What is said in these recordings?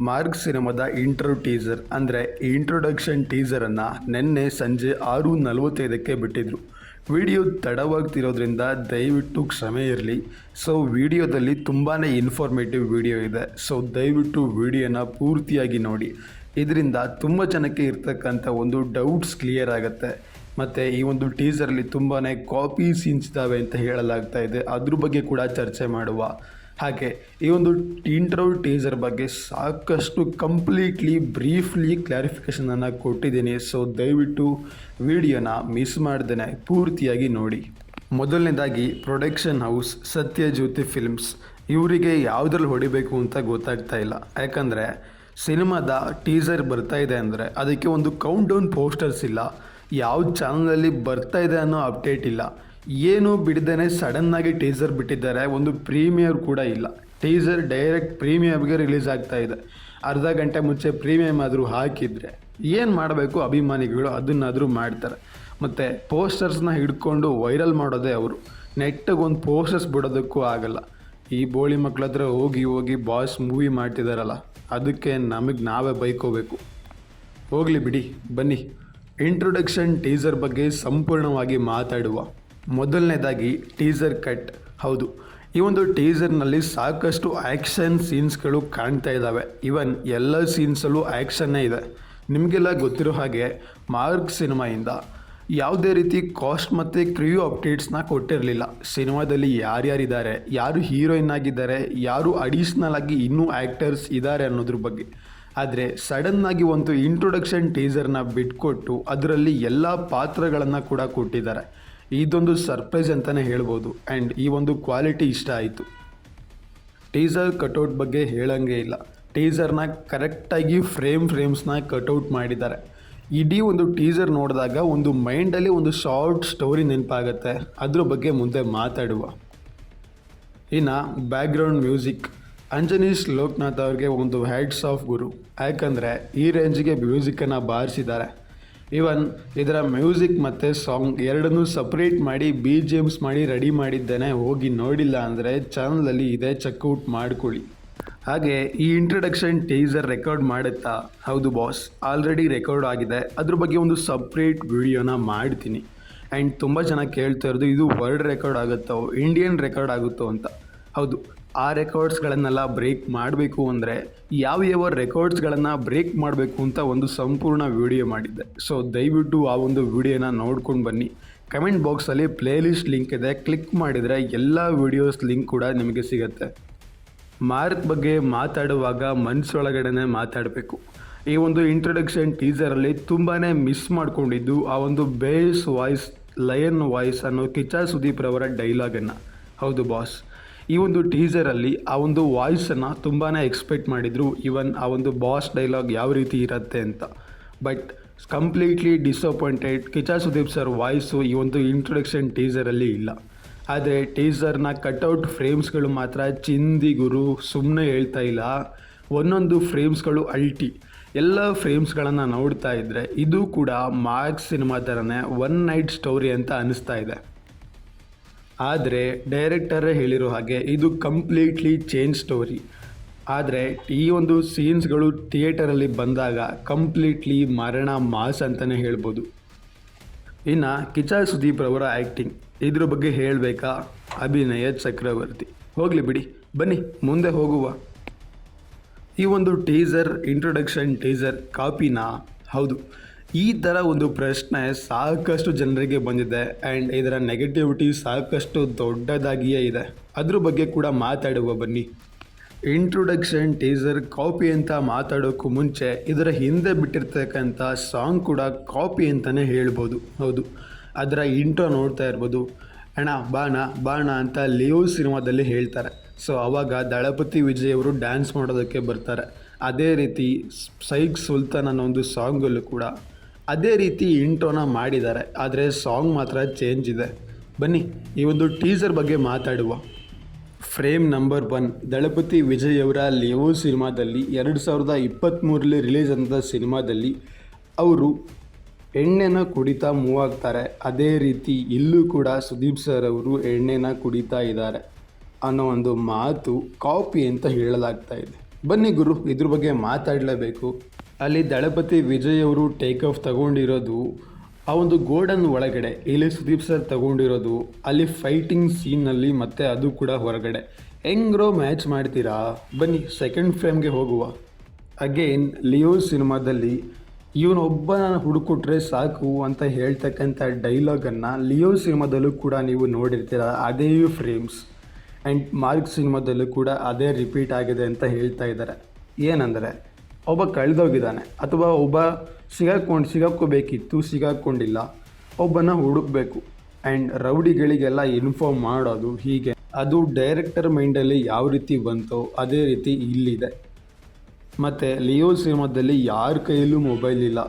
Mark ಸಿನಿಮಾದ intro teaser ಅಂದರೆ introduction ಟೀಸರನ್ನು ನಿನ್ನೆ ಸಂಜೆ 6:45ಕ್ಕೆ ಬಿಟ್ಟಿದ್ರು. ವಿಡಿಯೋ ತಡವಾಗ್ತಿರೋದ್ರಿಂದ ದಯವಿಟ್ಟು ಕ್ಷಮೆ ಇರಲಿ. ಸೊ ವಿಡಿಯೋದಲ್ಲಿ ತುಂಬಾ ಇನ್ಫಾರ್ಮೇಟಿವ್ ವಿಡಿಯೋ ಇದೆ. ಸೊ ದಯವಿಟ್ಟು ವಿಡಿಯೋನ ಪೂರ್ತಿಯಾಗಿ ನೋಡಿ. ಇದರಿಂದ ತುಂಬ ಜನಕ್ಕೆ ಇರ್ತಕ್ಕಂಥ ಒಂದು ಡೌಟ್ಸ್ ಕ್ಲಿಯರ್ ಆಗುತ್ತೆ. ಮತ್ತು ಈ ಒಂದು ಟೀಸರಲ್ಲಿ ತುಂಬಾ ಕಾಪಿ ಸೀನ್ಸ್ ಇದ್ದಾವೆ ಅಂತ ಹೇಳಲಾಗ್ತಾ ಇದೆ. ಅದ್ರ ಬಗ್ಗೆ ಕೂಡ ಚರ್ಚೆ ಮಾಡುವ. ಹಾಗೆ ಈ ಒಂದು ಇಂಟ್ರೋ ಟೀಸರ್ ಬಗ್ಗೆ ಸಾಕಷ್ಟು ಕಂಪ್ಲೀಟ್ಲಿ ಬ್ರೀಫ್ಲಿ ಕ್ಲಾರಿಫಿಕೇಷನನ್ನು ಕೊಟ್ಟಿದ್ದೀನಿ. ಸೊ ದಯವಿಟ್ಟು ವಿಡಿಯೋನ ಮಿಸ್ ಮಾಡ್ದೇ ಪೂರ್ತಿಯಾಗಿ ನೋಡಿ. ಮೊದಲನೇದಾಗಿ ಪ್ರೊಡಕ್ಷನ್ ಹೌಸ್ ಸತ್ಯಜ್ಯೋತಿ ಫಿಲ್ಮ್ಸ್, ಇವರಿಗೆ ಯಾವುದ್ರಲ್ಲಿ ಹೊಡಿಬೇಕು ಅಂತ ಗೊತ್ತಾಗ್ತಾ ಇಲ್ಲ. ಯಾಕಂದರೆ ಸಿನಿಮಾದ ಟೀಸರ್ ಬರ್ತಾ ಇದೆ ಅಂದರೆ ಅದಕ್ಕೆ ಒಂದು ಕೌಂಟ್ ಡೌನ್ ಪೋಸ್ಟರ್ಸ್ ಇಲ್ಲ, ಯಾವ ಚಾನಲಲ್ಲಿ ಬರ್ತಾ ಇದೆ ಅನ್ನೋ ಅಪ್ಡೇಟ್ ಇಲ್ಲ, ಏನು ಬಿಡದೇ ಸಡನ್ನಾಗಿ ಟೀಸರ್ ಬಿಟ್ಟಿದ್ದಾರೆ. ಒಂದು ಪ್ರೀಮಿಯರ್ ಕೂಡ ಇಲ್ಲ. ಟೀಸರ್ ಡೈರೆಕ್ಟ್ ಪ್ರೀಮಿಯರ್ಗೆ ರಿಲೀಸ್ ಆಗ್ತಾ ಇದೆ. ಅರ್ಧ ಗಂಟೆ ಮುಂಚೆ ಪ್ರೀಮಿಯಮ್ ಆದರೂ ಹಾಕಿದರೆ ಏನು ಮಾಡಬೇಕು ಅಭಿಮಾನಿಗಳು ಅದನ್ನಾದರೂ ಮಾಡ್ತಾರೆ. ಮತ್ತು ಪೋಸ್ಟರ್ಸ್ನ ಹಿಡ್ಕೊಂಡು ವೈರಲ್ ಮಾಡೋದೇ ಅವರು. ನೆಟ್ಟಿಗೆ ಒಂದು ಪೋಸ್ಟರ್ಸ್ ಬಿಡೋದಕ್ಕೂ ಆಗಲ್ಲ. ಈ ಬೋಳಿ ಮಕ್ಳ ಹತ್ರ ಹೋಗಿ ಬಾಸ್ ಮೂವಿ ಮಾಡ್ತಿದ್ದಾರಲ್ಲ, ಅದಕ್ಕೆ ನಮಗೆ ನಾವೇ ಬೈಕೋಬೇಕು. ಹೋಗಲಿ ಬಿಡಿ, ಬನ್ನಿ ಇಂಟ್ರೊಡಕ್ಷನ್ ಟೀಸರ್ ಬಗ್ಗೆ ಸಂಪೂರ್ಣವಾಗಿ ಮಾತಾಡುವ. ಮೊದಲನೇದಾಗಿ ಟೀಸರ್ ಕಟ್. ಹೌದು, ಈ ಒಂದು ಟೀಸರ್ನಲ್ಲಿ ಸಾಕಷ್ಟು ಆ್ಯಕ್ಷನ್ ಸೀನ್ಸ್ಗಳು ಕಾಣ್ತಾ ಇದ್ದಾವೆ. ಈವನ್ ಎಲ್ಲ ಸೀನ್ಸಲ್ಲೂ ಆ್ಯಕ್ಷನ್ನೇ ಇದೆ. ನಿಮಗೆಲ್ಲ ಗೊತ್ತಿರೋ ಹಾಗೆ ಮಾರ್ಕ್ ಸಿನಿಮಾಯಿಂದ ಯಾವುದೇ ರೀತಿ ಕಾಸ್ಟ್ ಮತ್ತು ಕ್ರಿಯೂ ಅಪ್ಡೇಟ್ಸ್ನ ಕೊಟ್ಟಿರಲಿಲ್ಲ. ಸಿನಿಮಾದಲ್ಲಿ ಯಾರ್ಯಾರಿದ್ದಾರೆ, ಯಾರು ಹೀರೋಯಿನ್ ಆಗಿದ್ದಾರೆ, ಯಾರು ಅಡಿಷ್ನಲ್ ಆಗಿ ಇನ್ನೂ ಆ್ಯಕ್ಟರ್ಸ್ ಇದ್ದಾರೆ ಅನ್ನೋದ್ರ ಬಗ್ಗೆ. ಆದರೆ ಸಡನ್ನಾಗಿ ಒಂದು ಇಂಟ್ರೊಡಕ್ಷನ್ ಟೀಸರ್ನ ಬಿಟ್ಕೊಟ್ಟು ಅದರಲ್ಲಿ ಎಲ್ಲ ಪಾತ್ರಗಳನ್ನು ಕೂಡ ಕೊಟ್ಟಿದ್ದಾರೆ. ಇದೊಂದು ಸರ್ಪ್ರೈಸ್ ಅಂತಲೇ ಹೇಳ್ಬೋದು. ಆ್ಯಂಡ್ ಈ ಒಂದು ಕ್ವಾಲಿಟಿ ಇಷ್ಟ ಆಯಿತು. ಟೀಸರ್ ಕಟೌಟ್ ಬಗ್ಗೆ ಹೇಳಂಗೆ ಇಲ್ಲ. ಟೀಸರ್ನ ಕರೆಕ್ಟಾಗಿ ಫ್ರೇಮ್ಸ್ನ ಕಟೌಟ್ ಮಾಡಿದ್ದಾರೆ. ಇಡೀ ಒಂದು ಟೀಸರ್ ನೋಡಿದಾಗ ಒಂದು ಮೈಂಡಲ್ಲಿ ಒಂದು ಶಾರ್ಟ್ ಸ್ಟೋರಿ ನೆನಪಾಗುತ್ತೆ. ಅದ್ರ ಬಗ್ಗೆ ಮುಂದೆ ಮಾತಾಡುವ. ಇನ್ನು ಬ್ಯಾಕ್ಗ್ರೌಂಡ್ ಮ್ಯೂಸಿಕ್, ಅಂಜನೀಶ್ ಲೋಕನಾಥ್ ಅವ್ರಿಗೆ ಒಂದು ಹ್ಯಾಟ್ಸ್ ಆಫ್ ಗುರು. ಯಾಕಂದರೆ ಈ ರೇಂಜಿಗೆ ಮ್ಯೂಸಿಕ್ಕನ್ನು ಬಾರಿಸಿದ್ದಾರೆ. ಈವನ್ ಇದರ ಮ್ಯೂಸಿಕ್ ಮತ್ತು ಸಾಂಗ್ ಎರಡನ್ನೂ ಸಪ್ರೇಟ್ ಮಾಡಿ BGMs ಮಾಡಿ ರೆಡಿ ಮಾಡಿದ್ದೇನೆ. ಹೋಗಿ ನೋಡಿಲ್ಲ ಅಂದರೆ ಚಾನಲಲ್ಲಿ ಇದೆ, ಚೆಕ್ಔಟ್ ಮಾಡ್ಕೊಳ್ಳಿ. ಹಾಗೆ ಈ ಇಂಟ್ರಡಕ್ಷನ್ ಟೀಸರ್ ರೆಕಾರ್ಡ್ ಮಾಡುತ್ತಾ? ಹೌದು ಬಾಸ್, ಆಲ್ರೆಡಿ ರೆಕಾರ್ಡ್ ಆಗಿದೆ. ಅದ್ರ ಬಗ್ಗೆ ಒಂದು ಸಪ್ರೇಟ್ ವಿಡಿಯೋನ ಮಾಡ್ತೀನಿ. ಆ್ಯಂಡ್ ತುಂಬ ಜನ ಕೇಳ್ತಾ ಇರೋದು ಇದು ವರ್ಲ್ಡ್ ರೆಕಾರ್ಡ್ ಆಗುತ್ತೋ ಇಂಡಿಯನ್ ರೆಕಾರ್ಡ್ ಆಗುತ್ತೋ ಅಂತ. ಹೌದು, ಆ ರೆಕಾರ್ಡ್ಸ್ಗಳನ್ನೆಲ್ಲ ಬ್ರೇಕ್ ಮಾಡಬೇಕು ಅಂದರೆ ಯಾವ ರೆಕಾರ್ಡ್ಸ್ಗಳನ್ನು ಬ್ರೇಕ್ ಮಾಡಬೇಕು ಅಂತ ಒಂದು ಸಂಪೂರ್ಣ ವಿಡಿಯೋ ಮಾಡಿದ್ದೆ. ಸೊ ದಯವಿಟ್ಟು ಆ ಒಂದು ವಿಡಿಯೋನ ನೋಡ್ಕೊಂಡು ಬನ್ನಿ. ಕಮೆಂಟ್ ಬಾಕ್ಸಲ್ಲಿ ಪ್ಲೇಲಿಸ್ಟ್ ಲಿಂಕ್ ಇದೆ, ಕ್ಲಿಕ್ ಮಾಡಿದರೆ ಎಲ್ಲ ವಿಡಿಯೋಸ್ ಲಿಂಕ್ ಕೂಡ ನಿಮಗೆ ಸಿಗುತ್ತೆ. ಮಾರ್ಕ್ ಬಗ್ಗೆ ಮಾತಾಡುವಾಗ ಮನಸ್ಸೊಳಗಡೆ ಮಾತಾಡಬೇಕು. ಈ ಒಂದು ಇಂಟ್ರೊಡಕ್ಷನ್ ಟೀಸರಲ್ಲಿ ತುಂಬಾ ಮಿಸ್ ಮಾಡ್ಕೊಂಡಿದ್ದು ಆ ಒಂದು ಬೇಸ್ ವಾಯ್ಸ್, ಲಯನ್ ವಾಯ್ಸ್ ಅನ್ನೋ ಕಿಚ್ಚ ಸುದೀಪ್ ರವರ ಡೈಲಾಗನ್ನು. ಹೌದು ಬಾಸ್, ಈ ಒಂದು ಟೀಸರಲ್ಲಿ ಆ ಒಂದು ವಾಯ್ಸನ್ನು ತುಂಬಾ ಎಕ್ಸ್ಪೆಕ್ಟ್ ಮಾಡಿದರು. ಈವನ್ ಆ ಒಂದು ಬಾಸ್ ಡೈಲಾಗ್ ಯಾವ ರೀತಿ ಇರುತ್ತೆ ಅಂತ. But completely disappointed. Kichcha Sudeep sir voice ಈ ಒಂದು ಇಂಟ್ರೊಡಕ್ಷನ್ ಟೀಸರಲ್ಲಿ ಇಲ್ಲ. ಆದರೆ ಟೀಸರ್ನ ಕಟೌಟ್ ಫ್ರೇಮ್ಸ್ಗಳು ಮಾತ್ರ ಚಿಂದಿ ಗುರು, ಸುಮ್ಮನೆ ಹೇಳ್ತಾ ಇಲ್ಲ. ಒಂದೊಂದು ಫ್ರೇಮ್ಸ್ಗಳು ಅಲ್ಟಿ. ಎಲ್ಲ ಫ್ರೇಮ್ಸ್ಗಳನ್ನು ನೋಡ್ತಾ ಇದ್ದರೆ ಇದು ಕೂಡ ಮಾರ್ಕ್ ಸಿನಿಮಾ ಥರನೇ ಒನ್ ನೈಟ್ ಸ್ಟೋರಿ ಅಂತ ಅನ್ನಿಸ್ತಾ ಇದೆ. ಆದರೆ ಡೈರೆಕ್ಟರೇ ಹೇಳಿರೋ ಹಾಗೆ ಇದು ಕಂಪ್ಲೀಟ್ಲಿ ಚೇಂಜ್ ಸ್ಟೋರಿ. ಆದರೆ ಈ ಒಂದು ಸೀನ್ಸ್ಗಳು ಥಿಯೇಟರಲ್ಲಿ ಬಂದಾಗ ಕಂಪ್ಲೀಟ್ಲಿ ಮರಣ ಮಾಸ್ ಅಂತಲೇ ಹೇಳ್ಬೋದು. ಇನ್ನು ಕಿಚ್ಚ ಸುದೀಪ್ ರವರ ಆ್ಯಕ್ಟಿಂಗ್, ಇದ್ರ ಬಗ್ಗೆ ಹೇಳಬೇಕಾ? ಅಭಿನಯ ಚಕ್ರವರ್ತಿ. ಹೋಗಲಿ ಬಿಡಿ, ಬನ್ನಿ ಮುಂದೆ ಹೋಗುವ. ಈ ಒಂದು ಟೀಸರ್ ಇಂಟ್ರೊಡಕ್ಷನ್ ಟೀಸರ್ ಕಾಪಿನಾ? ಹೌದು, ಈ ಥರ ಒಂದು ಪ್ರಶ್ನೆ ಸಾಕಷ್ಟು ಜನರಿಗೆ ಬಂದಿದೆ. ಆ್ಯಂಡ್ ಇದರ ನೆಗೆಟಿವಿಟಿ ಸಾಕಷ್ಟು ದೊಡ್ಡದಾಗಿಯೇ ಇದೆ. ಅದ್ರ ಬಗ್ಗೆ ಕೂಡ ಮಾತಾಡುವ ಬನ್ನಿ. ಇಂಟ್ರೊಡಕ್ಷನ್ ಟೀಸರ್ ಕಾಪಿ ಅಂತ ಮಾತಾಡೋಕ್ಕೂ ಮುಂಚೆ ಇದರ ಹಿಂದೆ ಬಿಟ್ಟಿರ್ತಕ್ಕಂಥ ಸಾಂಗ್ ಕೂಡ ಕಾಪಿ ಅಂತಲೇ ಹೇಳ್ಬೋದು. ಹೌದು, ಅದರ ಇಂಟ್ರೋ ನೋಡ್ತಾ ಇರ್ಬೋದು. ಅಣ್ಣ ಬಾಣ ಬಾಣ ಅಂತ ಲಿಯೋ ಸಿನಿಮಾದಲ್ಲಿ ಹೇಳ್ತಾರೆ. ಸೊ ಆವಾಗ ದಳಪತಿ ವಿಜಯ್ ಅವರು ಡ್ಯಾನ್ಸ್ ಮಾಡೋದಕ್ಕೆ ಬರ್ತಾರೆ. ಅದೇ ರೀತಿ ಸೈಕ್ ಸುಲ್ತಾನ್ ಅನ್ನೋ ಒಂದು ಸಾಂಗಲ್ಲೂ ಕೂಡ ಅದೇ ರೀತಿ ಇಂಟ್ರೋನ ಮಾಡಿದ್ದಾರೆ. ಆದರೆ ಸಾಂಗ್ ಮಾತ್ರ ಚೇಂಜ್ ಇದೆ. ಬನ್ನಿ ಈ ಒಂದು ಟೀಸರ್ ಬಗ್ಗೆ ಮಾತಾಡುವ. ಫ್ರೇಮ್ ನಂಬರ್ 1, ದಳಪತಿ ವಿಜಯ್ ಅವರ ಲಿಯೋ ಸಿನಿಮಾದಲ್ಲಿ 2023ರಲ್ಲಿ ರಿಲೀಸ್ ಆದ ಸಿನಿಮಾದಲ್ಲಿ ಅವರು ಎಣ್ಣೆನ ಕುಡಿತಾ ಮೂವ್ ಆಗ್ತಾರೆ. ಅದೇ ರೀತಿ ಇಲ್ಲೂ ಕೂಡ ಸುದೀಪ್ ಸರ್ ಅವರು ಎಣ್ಣೆನ ಕುಡಿತಾ ಇದ್ದಾರೆ ಅನ್ನೋ ಒಂದು ಮಾತು ಕಾಪಿ ಅಂತ ಹೇಳಲಾಗ್ತಾ ಇದೆ. ಬನ್ನಿ ಗುರು, ಇದ್ರ ಬಗ್ಗೆ ಮಾತಾಡಲೇಬೇಕು. ಅಲ್ಲಿ ದಳಪತಿ ವಿಜಯ್ ಅವರು ಟೇಕ್ ಆಫ್ ತಗೊಂಡಿರೋದು ಆ ಒಂದು ಗೋಡನ್ ಒಳಗಡೆ, ಇಲ್ಲಿ ಸುದೀಪ್ ಸರ್ ತಗೊಂಡಿರೋದು ಅಲ್ಲಿ ಫೈಟಿಂಗ್ ಸೀನ್ನಲ್ಲಿ, ಮತ್ತು ಅದು ಕೂಡ ಹೊರಗಡೆ. ಹೆಂಗ್ರೋ ಮ್ಯಾಚ್ ಮಾಡ್ತೀರಾ? ಬನ್ನಿ ಸೆಕೆಂಡ್ ಫ್ರೇಮ್ಗೆ ಹೋಗುವ. ಅಗೇನ್ ಲಿಯೋ ಸಿನಿಮಾದಲ್ಲಿ ಇವನೊಬ್ಬನ ಹುಡುಕೊಟ್ರೆ ಸಾಕು ಅಂತ ಹೇಳ್ತಕ್ಕಂಥ ಡೈಲಾಗನ್ನು ಲಿಯೋ ಸಿನಿಮಾದಲ್ಲೂ ಕೂಡ ನೀವು ನೋಡಿರ್ತೀರ, ಅದೇ ಫ್ರೇಮ್ಸ್. ಆ್ಯಂಡ್ ಮಾರ್ಕ್ ಸಿನಿಮಾದಲ್ಲೂ ಕೂಡ ಅದೇ ರಿಪೀಟ್ ಆಗಿದೆ ಅಂತ ಹೇಳ್ತಾ ಇದ್ದಾರೆ. ಏನಂದರೆ, ಒಬ್ಬ ಕಳೆದೋಗಿದ್ದಾನೆ ಅಥವಾ ಒಬ್ಬ ಸಿಗಾಕ್ಕೋಬೇಕಿತ್ತು, ಸಿಗಾಕ್ಕೊಂಡಿಲ್ಲ, ಒಬ್ಬನ ಹುಡುಕಬೇಕು ಆ್ಯಂಡ್ ರೌಡಿಗಳಿಗೆಲ್ಲ ಇನ್ಫಾರ್ಮ್ ಮಾಡೋದು, ಹೀಗೆ ಅದು ಡೈರೆಕ್ಟರ್ ಮೈಂಡಲ್ಲಿ ಯಾವ ರೀತಿ ಬಂತೋ ಅದೇ ರೀತಿ ಇಲ್ಲಿದೆ. ಮತ್ತು ಲಿಯೋ ಸಿನಿಮಾದಲ್ಲಿ ಯಾರ ಕೈಯಲ್ಲೂ ಮೊಬೈಲ್ ಇಲ್ಲ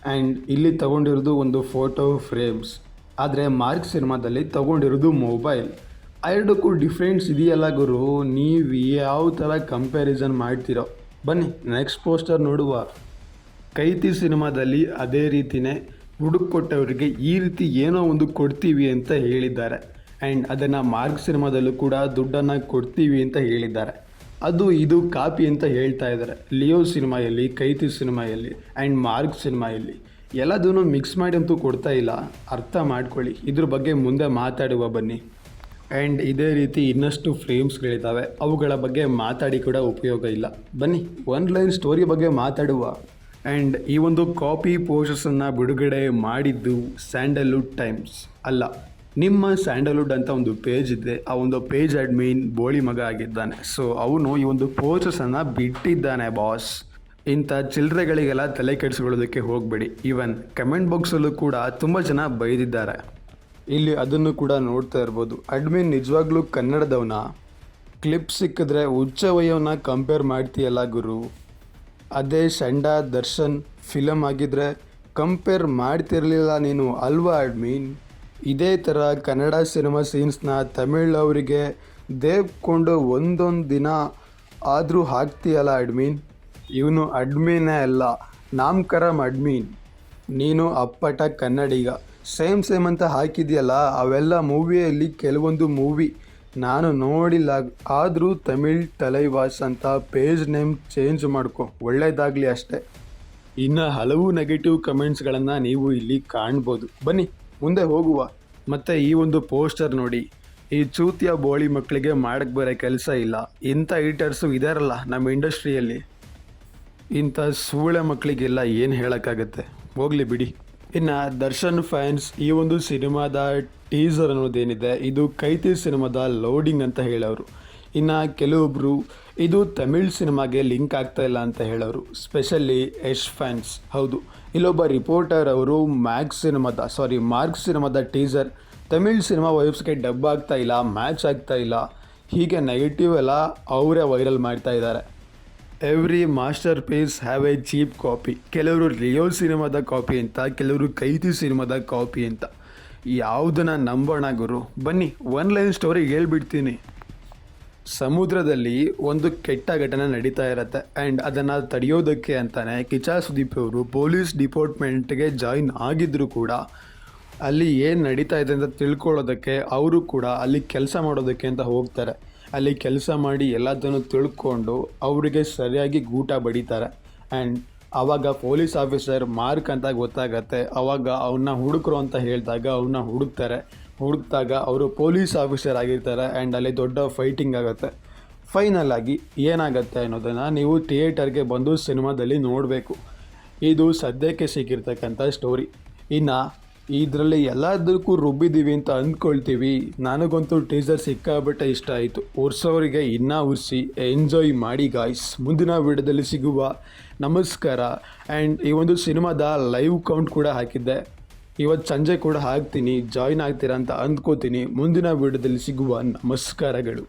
ಆ್ಯಂಡ್ ಇಲ್ಲಿ ತಗೊಂಡಿರೋದು ಒಂದು ಫೋಟೋ ಫ್ರೇಮ್ಸ್. ಆದರೆ ಮಾರ್ಕ್ ಸಿನಿಮಾದಲ್ಲಿ ತಗೊಂಡಿರೋದು ಮೊಬೈಲ್. ಎರಡಕ್ಕೂ ಡಿಫ್ರೆನ್ಸ್ ಇದೆಯಲ್ಲ ಗುರು, ನೀವು ಯಾವ ಥರ ಕಂಪ್ಯಾರಿಸನ್ ಮಾಡ್ತೀರೋ? ಬನ್ನಿ ನೆಕ್ಸ್ಟ್ ಪೋಸ್ಟರ್ ನೋಡುವ. ಕೈತಿ ಸಿನಿಮಾದಲ್ಲಿ ಅದೇ ರೀತಿಯೇ ಹುಡುಕೊಟ್ಟವರಿಗೆ ಈ ರೀತಿ ಏನೋ ಒಂದು ಕೊಡ್ತೀವಿ ಅಂತ ಹೇಳಿದ್ದಾರೆ ಆ್ಯಂಡ್ ಅದನ್ನು ಮಾರ್ಕ್ ಸಿನಿಮಾದಲ್ಲೂ ಕೂಡ ದುಡ್ಡನ್ನು ಕೊಡ್ತೀವಿ ಅಂತ ಹೇಳಿದ್ದಾರೆ. ಅದು ಇದು ಕಾಪಿ ಅಂತ ಹೇಳ್ತಾ ಇದ್ದಾರೆ. ಲಿಯೋ ಸಿನಿಮಾಯಲ್ಲಿ, ಕೈತಿ ಸಿನಿಮಾಯಲ್ಲಿ ಆ್ಯಂಡ್ ಮಾರ್ಕ್ ಸಿನಿಮಾಯಲ್ಲಿ ಎಲ್ಲದೂ ಮಿಕ್ಸ್ ಮಾಡಿ ಅಂತೂ ಕೊಡ್ತಾ ಇಲ್ಲ, ಅರ್ಥ ಮಾಡ್ಕೊಳ್ಳಿ. ಇದ್ರ ಬಗ್ಗೆ ಮುಂದೆ ಮಾತಾಡುವ ಬನ್ನಿ. ಆ್ಯಂಡ್ ಇದೇ ರೀತಿ ಇನ್ನಷ್ಟು ಫ್ರೇಮ್ಸ್ಗಳಿದ್ದಾವೆ, ಅವುಗಳ ಬಗ್ಗೆ ಮಾತಾಡಿ ಕೂಡ ಉಪಯೋಗ ಇಲ್ಲ. ಬನ್ನಿ ಒನ್ ಲೈನ್ ಸ್ಟೋರಿ ಬಗ್ಗೆ ಮಾತಾಡುವ. ಆ್ಯಂಡ್ ಈ ಒಂದು ಕಾಪಿ ಪೋಸ್ಟರ್ಸನ್ನು ಬಿಡುಗಡೆ ಮಾಡಿದ್ದು ಸ್ಯಾಂಡಲ್ವುಡ್ ಟೈಮ್ಸ್ ಅಲ್ಲ, ನಿಮ್ಮ ಸ್ಯಾಂಡಲ್ವುಡ್ ಅಂತ ಒಂದು ಪೇಜ್ ಇದೆ. ಆ ಒಂದು ಪೇಜ್ ಅಡ್ಮಿನ್ ಬೋಳಿ ಮಗ ಆಗಿದ್ದಾನೆ. ಸೊ ಅವನು ಈ ಒಂದು ಪೋಸ್ಟರ್ಸನ್ನು ಬಿಟ್ಟಿದ್ದಾನೆ ಬಾಸ್. ಇಂಥ ಚಿಲ್ಲರೆಗಳಿಗೆಲ್ಲ ತಲೆ ಕೆಡಿಸ್ಕೊಳ್ಳೋದಕ್ಕೆ ಹೋಗಬೇಡಿ. ಈವನ್ ಕಮೆಂಟ್ ಬಾಕ್ಸಲ್ಲೂ ಕೂಡ ತುಂಬ ಜನ ಬೈದಿದ್ದಾರೆ. ಇಲ್ಲಿ ಅದನ್ನು ಕೂಡ ನೋಡ್ತಾ ಇರ್ಬೋದು. ಅಡ್ಮಿನ್ ನಿಜವಾಗ್ಲೂ ಕನ್ನಡದವನ? ಕ್ಲಿಪ್ ಸಿಕ್ಕಿದ್ರೆ ಹುಚ್ಚ ವಯವನ್ನ ಕಂಪೇರ್ ಮಾಡ್ತೀಯಲ್ಲ ಗುರು. ಅದೇ ಶಂಡ ದರ್ಶನ್ ಫಿಲಮ್ ಆಗಿದ್ರೆ ಕಂಪೇರ್ ಮಾಡ್ತಿರಲಿಲ್ಲ ನೀನು ಅಲ್ವಾ ಅಡ್ಮಿನ್? ಇದೇ ಥರ ಕನ್ನಡ ಸಿನಿಮಾ ಸೀನ್ಸ್ನ ತಮಿಳ್ ಅವರಿಗೆ ದೇವ್ಕೊಂಡು ಒಂದೊಂದು ದಿನ ಆದರೂ ಹಾಕ್ತೀಯಲ್ಲ ಅಡ್ಮಿನ್. ಇವನು ಅಡ್ಮಿನೇ ಅಲ್ಲ, ನಾಮಕರಂ ಅಡ್ಮಿನ್. ನೀನು ಅಪ್ಪಟ ಕನ್ನಡಿಗ. ಸೇಮ್ ಅಂತ ಹಾಕಿದೆಯಲ್ಲ, ಅವೆಲ್ಲ ಮೂವಿಯಲ್ಲಿ ಕೆಲವೊಂದು ಮೂವಿ ನಾನು ನೋಡಿಲ್ಲ, ಆದರೂ ತಮಿಳ್ ತಲೈವಾಸ್ ಅಂತ ಪೇಜ್ ನೇಮ್ ಚೇಂಜ್ ಮಾಡ್ಕೊ, ಒಳ್ಳೆಯದಾಗಲಿ ಅಷ್ಟೇ. ಇನ್ನು ಹಲವು ನೆಗೆಟಿವ್ ಕಮೆಂಟ್ಸ್ಗಳನ್ನು ನೀವು ಇಲ್ಲಿ ಕಾಣ್ಬೋದು. ಬನ್ನಿ ಮುಂದೆ ಹೋಗುವ. ಮತ್ತು ಈ ಒಂದು ಪೋಸ್ಟರ್ ನೋಡಿ, ಈ ಚೂತಿಯ ಬೋಳಿ ಮಕ್ಕಳಿಗೆ ಮಾಡಕ್ಕೆ ಬರೋ ಕೆಲಸ ಇಲ್ಲ. ಇಂಥ ಈಟರ್ಸು ಇದಾರಲ್ಲ ನಮ್ಮ ಇಂಡಸ್ಟ್ರಿಯಲ್ಲಿ, ಇಂಥ ಸೂಳೆ ಮಕ್ಕಳಿಗೆಲ್ಲ ಏನು ಹೇಳೋಕ್ಕಾಗತ್ತೆ, ಹೋಗಲಿ ಬಿಡಿ. ಇನ್ನು ದರ್ಶನ್ ಫ್ಯಾನ್ಸ್ ಈ ಒಂದು ಸಿನಿಮಾದ ಟೀಸರ್ ಅನ್ನೋದೇನಿದೆ, ಇದು ಕೈತಿ ಸಿನಿಮಾದ ಲೋಡಿಂಗ್ ಅಂತ ಹೇಳೋರು. ಇನ್ನು ಕೆಲವೊಬ್ಬರು ಇದು ತಮಿಳ್ ಸಿನಿಮಾಗೆ ಲಿಂಕ್ ಆಗ್ತಾ ಇಲ್ಲ ಅಂತ ಹೇಳೋರು, ಸ್ಪೆಷಲಿ ಯಶ್ ಫ್ಯಾನ್ಸ್. ಹೌದು, ಇಲ್ಲೊಬ್ಬ ರಿಪೋರ್ಟರ್ ಅವರು ಮಾರ್ಕ್ ಸಿನಿಮಾದ ಟೀಸರ್ ತಮಿಳ್ ಸಿನಿಮಾ ವೆಬ್ಸ್ಗೆ ಡಬ್ ಆಗ್ತಾ ಇಲ್ಲ, ಮ್ಯಾಚ್ ಆಗ್ತಾ ಇಲ್ಲ, ಹೀಗೆ ನೆಗೆಟಿವ್ ಎಲ್ಲ ಅವರೇ ವೈರಲ್ ಮಾಡ್ತಾ ಇದ್ದಾರೆ. Every masterpiece have a cheap copy. ಕೆಲವರು ಲಿಯೋ ಸಿನಿಮಾದ ಕಾಪಿ ಅಂತ, ಕೆಲವರು ಕೈತಿ ಸಿನಿಮಾದ ಕಾಪಿ ಅಂತ. ಯಾವುದನ್ನು ನಂಬೋಣ ಗುರು? ಬನ್ನಿ ಒನ್ ಲೈನ್ ಸ್ಟೋರಿ ಹೇಳ್ಬಿಡ್ತೀನಿ. ಸಮುದ್ರದಲ್ಲಿ ಒಂದು ಕೆಟ್ಟ ಘಟನೆ ನಡೀತಾ ಇರುತ್ತೆ ಆ್ಯಂಡ್ ಅದನ್ನು ತಡೆಯೋದಕ್ಕೆ ಅಂತಾನೆ ಕಿಚ್ಚ ಸುದೀಪ್ ಅವರು ಪೊಲೀಸ್ ಡಿಪಾರ್ಟ್ಮೆಂಟ್ಗೆ ಜಾಯಿನ್ ಆಗಿದ್ದರೂ ಕೂಡ ಅಲ್ಲಿ ಏನು ನಡೀತಾ ಇದೆ ಅಂತ ತಿಳ್ಕೊಳ್ಳೋದಕ್ಕೆ ಅವರು ಕೂಡ ಅಲ್ಲಿ ಕೆಲಸ ಮಾಡೋದಕ್ಕೆ ಅಂತ ಹೋಗ್ತಾರೆ. ಅಲ್ಲಿ ಕೆಲಸ ಮಾಡಿ ಎಲ್ಲದನ್ನು ತಿಳ್ಕೊಂಡು ಅವರಿಗೆ ಸರಿಯಾಗಿ ಗೂಟ ಬಡಿತಾರೆ ಆ್ಯಂಡ್ ಆವಾಗ ಪೊಲೀಸ್ ಆಫೀಸರ್ ಮಾರ್ಕ್ ಅಂತ ಗೊತ್ತಾಗತ್ತೆ. ಆವಾಗ ಅವನ್ನ ಹುಡುಕರು ಅಂತ ಹೇಳಿದಾಗ ಅವನ್ನ ಹುಡುಕ್ದಾಗ ಅವರು ಪೊಲೀಸ್ ಆಫೀಸರ್ ಆಗಿರ್ತಾರೆ ಆ್ಯಂಡ್ ಅಲ್ಲಿ ದೊಡ್ಡ ಫೈಟಿಂಗ್ ಆಗುತ್ತೆ. ಫೈನಲ್ ಆಗಿ ಏನಾಗುತ್ತೆ ಅನ್ನೋದನ್ನು ನೀವು ಥಿಯೇಟರ್ಗೆ ಬಂದು ಸಿನಿಮಾದಲ್ಲಿ ನೋಡಬೇಕು. ಇದು ಸದ್ಯಕ್ಕೆ ಸಿಕ್ಕಿರ್ತಕ್ಕಂಥ ಸ್ಟೋರಿ. ಇನ್ನು ಇದರಲ್ಲಿ ಎಲ್ಲದಕ್ಕೂ ರುಬ್ಬಿದ್ದೀವಿ ಅಂತ ಅಂದ್ಕೊಳ್ತೀವಿ. ನನಗಂತೂ ಟೀಸರ್ ಸಿಕ್ಕಾಬಿಟ್ಟೆ ಇಷ್ಟ ಆಯಿತು. ಉರ್ಸೋರಿಗೆ ಇನ್ನೂ ಉರ್ಸಿ ಎಂಜಾಯ್ ಮಾಡಿ ಗಾಯ್ಸ್. ಮುಂದಿನ ವಿಡಿಯೋದಲ್ಲಿ ಸಿಗುವ. ನಮಸ್ಕಾರ. ಆ್ಯಂಡ್ ಈ ಒಂದು ಸಿನಿಮಾದ ಲೈವ್ ಕೌಂಟ್ ಕೂಡ ಹಾಕಿದ್ದೆ, ಇವತ್ತು ಸಂಜೆ ಕೂಡ ಹಾಕ್ತೀನಿ, ಜಾಯಿನ್ ಆಗ್ತೀರಾ ಅಂತ ಅಂದ್ಕೋತೀನಿ. ಮುಂದಿನ ವಿಡಿಯೋದಲ್ಲಿ ಸಿಗುವ. ನಮಸ್ಕಾರಗಳು.